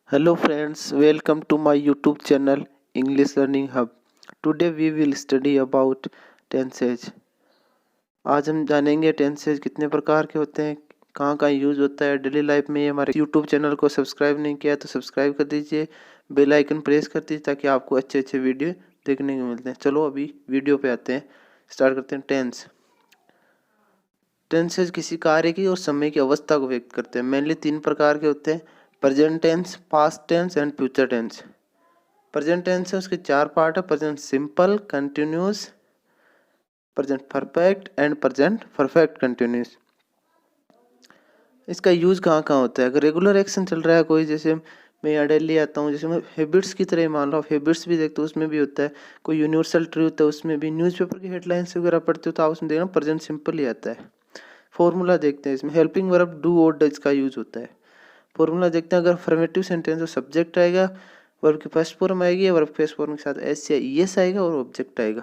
Hello friends, welcome to my YouTube channel English Learning Hub. Today we will study about tenses. आज हम जानेंगे tenses कितने प्रकार के होते हैं, कहाँ कहाँ यूज होता है डेली लाइफ में। हमारे YouTube चैनल को सब्सक्राइब नहीं किया तो सब्सक्राइब कर दीजिए, बेल आइकन प्रेस कर दीजिए ताकि आपको अच्छे अच्छे वीडियो देखने को मिलते हैं। चलो अभी वीडियो पे आते हैं, स्टार्ट करते हैं। टेंसेज किसी कार्य की और समय की अवस्था को व्यक्त करते हैं। मेनली तीन प्रकार के होते हैं: present tense, past tense and future tense. Present tense है, उसके चार पार्ट है: present simple, continuous, present perfect and present perfect continuous. इसका यूज कहाँ कहाँ होता है? अगर रेगुलर एक्शन चल रहा है कोई, जैसे मैं यहाँ डेली आता हूँ, जैसे मैं हैबिट्स की तरह मान लो, आप हैबिट्स भी देखते हो उसमें भी होता है। कोई यूनिवर्सल ट्रूथ है उसमें भी, न्यूज़पेपर की हेडलाइंस वगैरह पढ़ते हो तो आप उसमें देखना प्रेजेंट सिंपल ही आता है। फॉर्मूला देखते हैं इसमें, हेल्पिंग वर्ब डू और डज का यूज होता है। फॉर्मूला देखते हैं, अगर अफर्मेटिव सेंटेंस हो सब्जेक्ट आएगा, वर्ब की फर्स्ट फॉर्म आएगी, वर्ब की फर्स्ट फॉर्म के साथ एस या ईएस आएगा और ऑब्जेक्ट आएगा।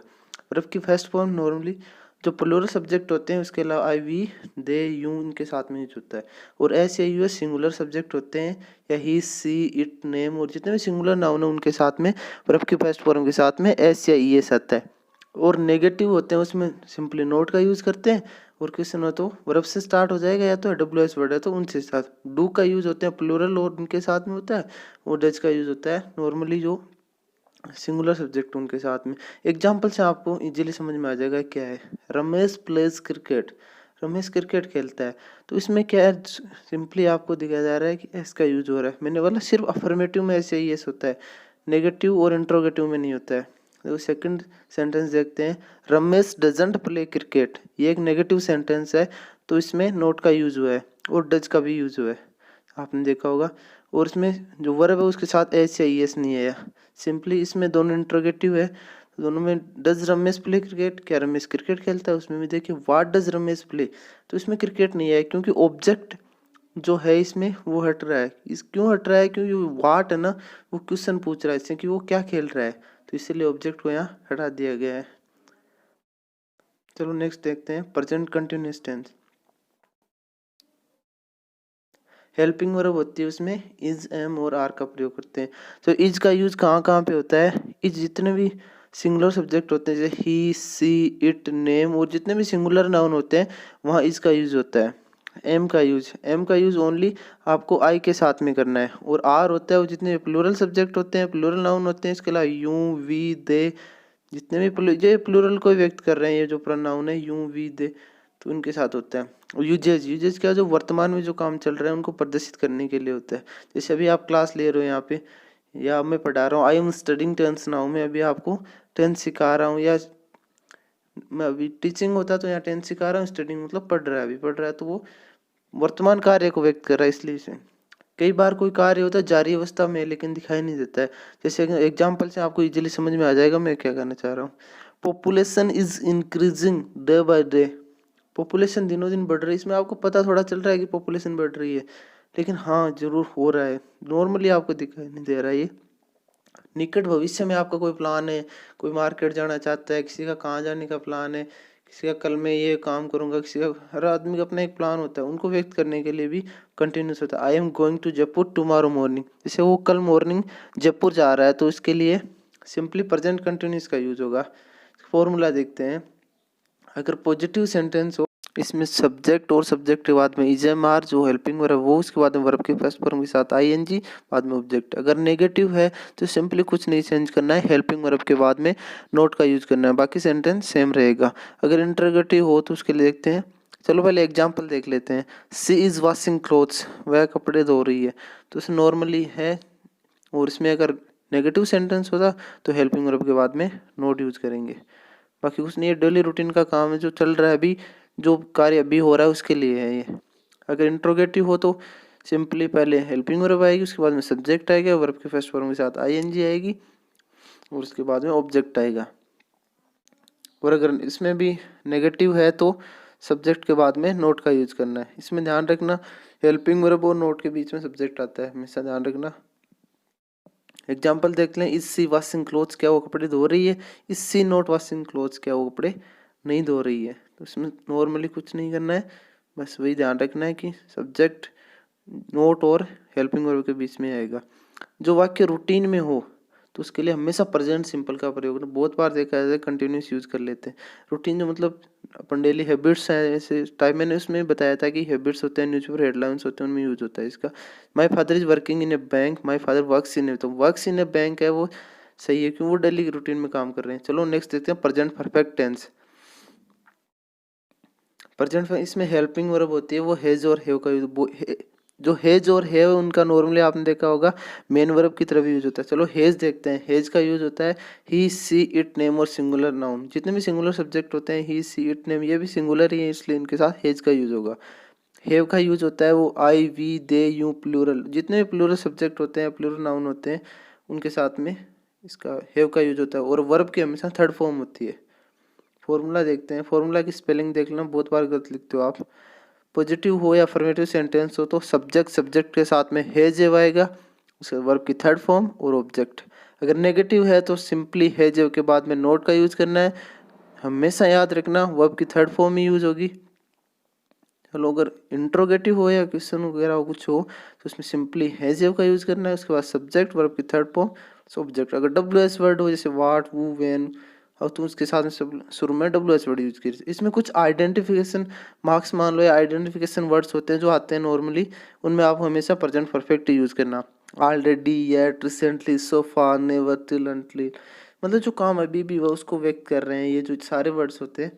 वर्ब की फर्स्ट फॉर्म नॉर्मली जो प्लूरल सब्जेक्ट होते हैं उसके अलावा आई, वी, दे, यू इनके साथ में यूज होता है। और एस या यूएस सिंगुलर सब्जेक्ट होते हैं, या ही, सी, इट, नेम और जितने भी सिंगुलर नाउन है उनके साथ में वर्ब की फर्स्ट फॉर्म के साथ में एस या ईएस आता है। और नेगेटिव होते हैं उसमें सिंपली नोट का यूज करते हैं, और क्वेश्चन हो तो वर्ब से स्टार्ट हो जाएगा, या तो डब्ल्यू एस वर्ड है तो उनसे साथ। डू का यूज होते हैं प्लूरल और उनके साथ में होता है, और डज का यूज होता है नॉर्मली जो सिंगुलर सब्जेक्ट उनके साथ में। एग्जाम्पल से आपको इजीली समझ में आ जाएगा क्या है। Ramesh pledge cricket, Ramesh cricket खेलता है, तो इसमें क्या है, सिंपली आपको दिखाया जा रहा है कि एस का यूज हो रहा है। मैंने बोला सिर्फ अफर्मेटिव में ऐसे ही एस होता है, नेगेटिव और इंट्रोगेटिव में नहीं होता है। तो सेकंड सेंटेंस देखते हैं, रमेश डजंट प्ले क्रिकेट, ये एक नेगेटिव सेंटेंस है तो इसमें नोट का यूज हुआ है और डज का भी यूज हुआ है, आपने देखा होगा। और इसमें जो वर्ब है उसके साथ एस या ईएस नहीं है, सिंपली इसमें दोनों इंट्रोगेटिव है। तो दोनों में डज रमेश प्ले क्रिकेट, क्या रमेश क्रिकेट खेलता है, उसमें भी देखिए व्हाट डज रमेश प्ले, तो इसमें क्रिकेट नहीं है क्योंकि ऑब्जेक्ट जो है इसमें वो हट रहा है। इस क्यों हट रहा है? क्योंकि व्हाट है ना, वो क्वेश्चन पूछ रहा है इससे कि वो क्या खेल रहा है, तो इसलिए ऑब्जेक्ट को यहाँ हटा दिया गया है। चलो नेक्स्ट देखते हैं, present continuous tense. Helping verb होती है उसमें इज, एम और आर का प्रयोग करते हैं। तो इज का यूज कहाँ कहाँ पे होता है? इज जितने भी सिंगुलर सब्जेक्ट होते हैं जैसे ही, सी, इट, नेम और जितने भी सिंगुलर नाउन होते हैं वहाँ इज का यूज होता है। एम का यूज ओनली आपको आई के साथ में करना है। और आर होता है वो जितने प्लूरल सब्जेक्ट होते हैं, प्लूरल नाउन होते हैं, इसके अलावा यू, वी, दे, जितने भी ये प्लूरल को व्यक्त कर रहे हैं, ये जो प्रोनाउन है यू, वी, दे, तो उनके साथ होता है। और यूजेज, यूजेज क्या, जो वर्तमान में जो काम चल रहा है उनको प्रदर्शित करने के लिए होता है। जैसे अभी आप क्लास ले रहे हो यहाँ पे, या मैं पढ़ा रहा हूँ, I am studying tense now, मैं अभी आपको टेंस सिखा रहा हूँ, या मैं अभी टीचिंग होता है तो यहाँ टेंस सिखा रहा हूँ, स्टडिंग मतलब पढ़ रहा है, अभी पढ़ रहा है, तो वो वर्तमान कार्य को व्यक्त कर रहा है इसलिए से। कई बार कोई कार्य होता है जारी अवस्था में लेकिन दिखाई नहीं देता है। जैसे एग्जाम्पल से आपको इजीली समझ में आ जाएगा मैं क्या कहना चाह रहा हूँ। Population is increasing day by day, population दिनों दिन बढ़ रही है। इसमें आपको पता थोड़ा चल रहा है कि पॉपुलेशन बढ़ रही है, लेकिन हाँ जरूर हो रहा है, नॉर्मली आपको दिखाई नहीं दे रहा है। ये निकट भविष्य में आपका कोई प्लान है, कोई मार्केट जाना चाहता है, किसी का कहाँ जाने का प्लान है, किसी का कल मैं ये काम करूंगा, किसी का, हर आदमी का अपना एक प्लान होता है, उनको व्यक्त करने के लिए भी कंटिन्यूस होता है। I am going to Jaipur tomorrow morning, जैसे वो कल मॉर्निंग जयपुर जा रहा है तो इसके लिए सिंपली प्रेजेंट कंटिन्यूस का यूज होगा। फॉर्मूला देखते हैं, अगर पॉजिटिव सेंटेंस हो इसमें सब्जेक्ट और सब्जेक्ट के बाद में इज, एम, आर जो हेल्पिंग वर्ब वो, उसके बाद में वर्ब के फर्स्ट फॉर्म के साथ आईएनजी, बाद में ऑब्जेक्ट। अगर नेगेटिव है तो सिंपली कुछ नहीं चेंज करना है, हेल्पिंग वर्ब के बाद में नोट का यूज करना है, बाकी सेंटेंस सेम रहेगा। अगर इंटरोगेटिव हो तो उसके लिए देखते हैं, चलो पहले एग्जाम्पल देख लेते हैं। सी इज वॉशिंग क्लोथ्स, वह कपड़े धो रही है, तो इसे नॉर्मली है। और इसमें अगर नेगेटिव सेंटेंस होता तो हेल्पिंग वर्ब के बाद में नोट यूज करेंगे। बाकी कुछ नहीं, ये डेली रूटीन का काम है जो चल रहा है अभी, जो कार्य अभी हो रहा है उसके लिए है ये। अगर इंट्रोगेटिव हो तो सिंपली पहले हेल्पिंग वर्ब आएगी, उसके बाद में सब्जेक्ट आएगा, वर्ब के फर्स्ट फॉर्म के साथ आईएनजी आएगी, और उसके बाद में ऑब्जेक्ट आएगा। और अगर इसमें भी नेगेटिव है तो सब्जेक्ट के बाद में नोट का यूज करना है। इसमें ध्यान रखना हेल्पिंग वर्ब और नोट के बीच में सब्जेक्ट आता है, हमेशा ध्यान रखना। एग्जाम्पल देख लें, इज सी वॉशिंग क्लोथ्स, क्या वो कपड़े धो रही है, is she not washing clothes, क्या वो कपड़े नहीं धो रही है। तो इसमें नॉर्मली कुछ नहीं करना है, बस वही ध्यान रखना है कि सब्जेक्ट नोट और हेल्पिंग वर्ब के बीच में आएगा। जो वाक्य रूटीन में हो तो उसके लिए हमेशा प्रेजेंट सिंपल का प्रयोग करना। बहुत बार देखा है कंटिन्यूस यूज कर लेते हैं। रूटीन जो मतलब अपन डेली हैबिट्स हैं, ऐसे टाइम मैंने उसमें बताया था कि हैबिट्स होते हैं, न्यूज़पेपर हेडलाइंस होते हैं, उनमें यूज होता है इसका। My father is working in a bank, my father works in a, तो वर्क्स इन ए बैंक है वो सही है क्यों, वो डेली रूटीन में काम कर रहे हैं। चलो नेक्स्ट देखते हैं प्रेजेंट परफेक्ट टेंस। प्रेजेंट में इसमें हेल्पिंग वर्ब होती है वो हैज और हैव का यूज। जो हैज और हैव उनका नॉर्मली आपने देखा होगा मेन वर्ब की तरफ यूज होता है। चलो हैज देखते हैं। हैज का यूज होता है ही सी इट नेम और सिंगुलर नाउन। जितने भी सिंगुलर सब्जेक्ट होते हैं ही सी इट नेम ये भी सिंगुलर ही है, इसलिए इनके साथ हैज का यूज होगा। हैव का यूज होता है वो आई वी दे यू प्लूरल। जितने भी प्लूरल सब्जेक्ट होते हैं प्लूरल नाउन होते हैं उनके साथ में इसका हैव का यूज होता है। और वर्ब की हमेशा थर्ड फॉर्म होती है। फॉर्मूला देखते हैं। फॉर्मूला की स्पेलिंग देख लेना, बहुत बार गलत लिखते हो आप। पॉजिटिव हो या अफर्मेटिव सेंटेंस हो तो सब्जेक्ट के साथ में हैज हैव आएगा, उसके वर्ब की थर्ड फॉर्म और ऑब्जेक्ट। अगर नेगेटिव है तो सिंपली हैज हैव के बाद में नोट का यूज करना है। हमेशा याद रखना वर्ब की थर्ड फॉर्म ही यूज होगी। चलो अगर इंट्रोगेटिव हो या क्वेश्चन वगैरह हो कुछ हो तो उसमें सिंपली हैज हैव का यूज करना है, उसके बाद सब्जेक्ट वर्ब की थर्ड फॉर्म ऑब्जेक्ट। अगर डब्ल्यू एस वर्ड हो जैसे वाट वू वेन और तुम उसके साथ में शुरू में डब्ल्यू एस वर्ड यूज कीजिए। इसमें कुछ आइडेंटिफिकेशन मार्क्स मान लो या आइडेंटिफिकेशन वर्ड्स होते हैं जो आते हैं नॉर्मली, उनमें आप हमेशा प्रेजेंट परफेक्ट यूज करना। ऑलरेडी, येट, रिसेंटली, सो फार, नेवर, टिल, अनटिल, मतलब जो काम अभी भी हुआ उसको व्यक्त कर रहे हैं। ये जो सारे वर्ड्स होते हैं।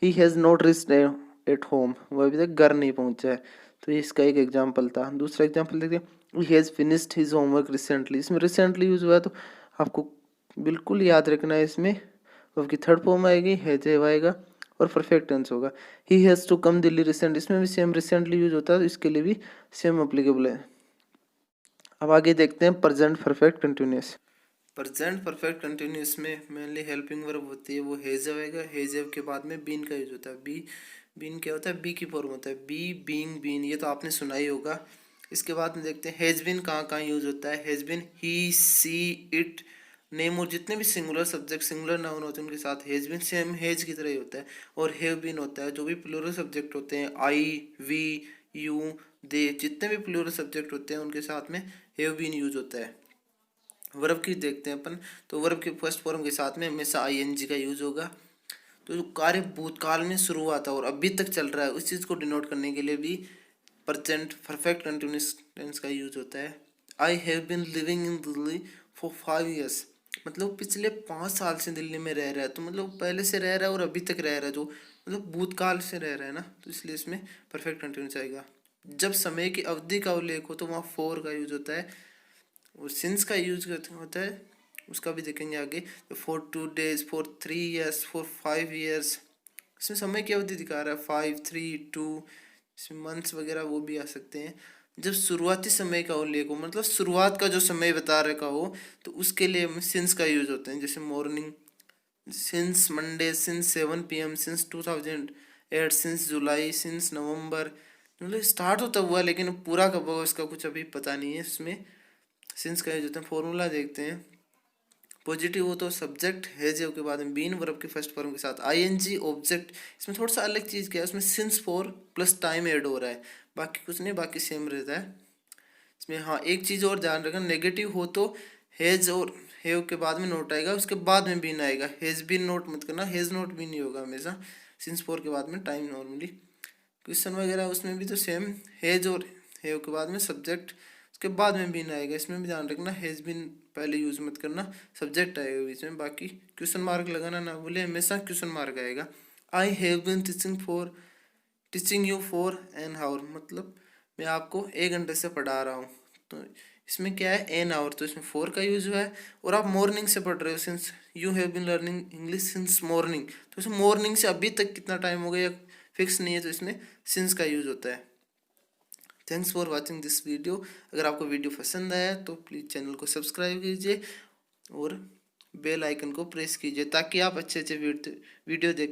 He has not reached at home, वो अभी तक घर नहीं पहुंचा है, तो ये इसका एक एग्जाम्पल था। दूसरा एग्जाम्पल देखते हैं he has finished his homework recently. इसमें रिसेंटली यूज हुआ है तो आपको बिल्कुल याद रखना है। इसमें उसकी थर्ड फॉर्म आएगी हैज हैव आएगा और परफेक्ट टेंस होगा। He has to come Delhi recent, इसमें भी सेम रिसेंटली यूज होता है तो इसके लिए भी सेम अप्लीकेबल है। अब आगे देखते हैं present perfect continuous. Present perfect continuous में मेनली हेल्पिंग वर्ब होती है वो हैज आएगा। हैज हैव के बाद में बीन का यूज होता है। बीन क्या होता है, बी की फॉर्म होता है। बी बीइंग बीन, ये तो आपने सुना ही होगा। इसके बाद में देखते हैं हैज बीन कहाँ कहाँ यूज होता है। Has been he see it name और जितने भी सिंगुलर सब्जेक्ट सिंगुलर नाउन होते हैं उनके साथ हैज बीन सेम हैज की तरह ही होता है। और हैव बीन होता है जो भी प्लूरल सब्जेक्ट होते हैं आई वी यू दे, जितने भी प्लूरल सब्जेक्ट होते हैं उनके साथ में हैव बीन यूज होता है। वर्ब की देखते हैं अपन, तो वर्ब के फर्स्ट फॉर्म के साथ में हमेशा आईएनजी का यूज होगा। तो जो कार्य भूतकाल में शुरू हुआ था और अभी तक चल रहा है उस चीज़ को डिनोट करने के लिए भी प्रेजेंट परफेक्ट कंटिन्यूअस टेंस का यूज होता है। I have been living in Delhi for 5 years, मतलब पिछले 5 साल से दिल्ली में रह रहा है, तो मतलब पहले से रह रहा है और अभी तक रह रहा है, जो मतलब भूतकाल से रह रहा है ना, तो इसलिए इसमें परफेक्ट कंटिन्यूअस आएगा। जब समय की अवधि का उल्लेख हो तो वहाँ फॉर का यूज होता है। और सिंस का यूज होता है, उसका भी देखेंगे आगे। For 2 days, for 3 years, for 5 years, इसमें समय की अवधि दिखा रहा है 5 3 2, इसमें मंथ्स वगैरह वो भी आ सकते हैं। जब शुरुआती समय का उल्लेख हो, मतलब शुरुआत का जो समय बता रखा हो, तो उसके लिए हमें सिंस का यूज होते हैं। जैसे morning, since Monday, since 7 PM, since 2008, since July, since November, मतलब स्टार्ट तो तब हुआ लेकिन पूरा कब हुआ उसका कुछ अभी पता नहीं है। इसमें सिंस का यूज होता है। फॉर्मूला देखते हैं। पॉजिटिव हो तो सब्जेक्ट हैज हैव के बाद में बीन वर्ब के फर्स्ट फॉर्म के साथ आईएनजी ऑब्जेक्ट। इसमें थोड़ा सा अलग चीज़ क्या है, उसमें since for plus time add हो रहा है, बाकी कुछ नहीं, बाकी सेम रहता है इसमें। हाँ एक चीज़ और ध्यान रखना, नेगेटिव हो तो हैज और हैव के बाद में नोट आएगा, उसके बाद में बीन आएगा। हैज बीन नोट मत करना, हैज नोट बीन नहीं होगा हमेशा। सिंस फॉर के बाद में टाइम नॉर्मली क्वेश्चन वगैरह उसमें भी तो सेम हैज और हैव के बाद में सब्जेक्ट, उसके बाद में बीन आएगा। इसमें भी ध्यान रखना हैज़ बीन पहले यूज मत करना, सब्जेक्ट आएगा बीच में। बाकी क्वेश्चन मार्क लगाना ना बोले, हमेशा क्वेश्चन मार्क आएगा। I have been teaching you for an hour, मतलब मैं आपको 1 घंटे से पढ़ा रहा हूँ, तो इसमें क्या है एन आवर, तो इसमें फॉर का यूज हुआ है। और आप मॉर्निंग से पढ़ रहे हो, since you have been learning English since morning, तो इसमें मॉर्निंग से अभी तक कितना टाइम हो गया फिक्स नहीं है, तो इसमें सिंस का यूज होता है। Thanks for watching this video. अगर आपको वीडियो पसंद आया तो प्लीज़ चैनल को सब्सक्राइब कीजिए और बेल आइकन को प्रेस कीजिए ताकि आप अच्छे अच्छे वीडियो देख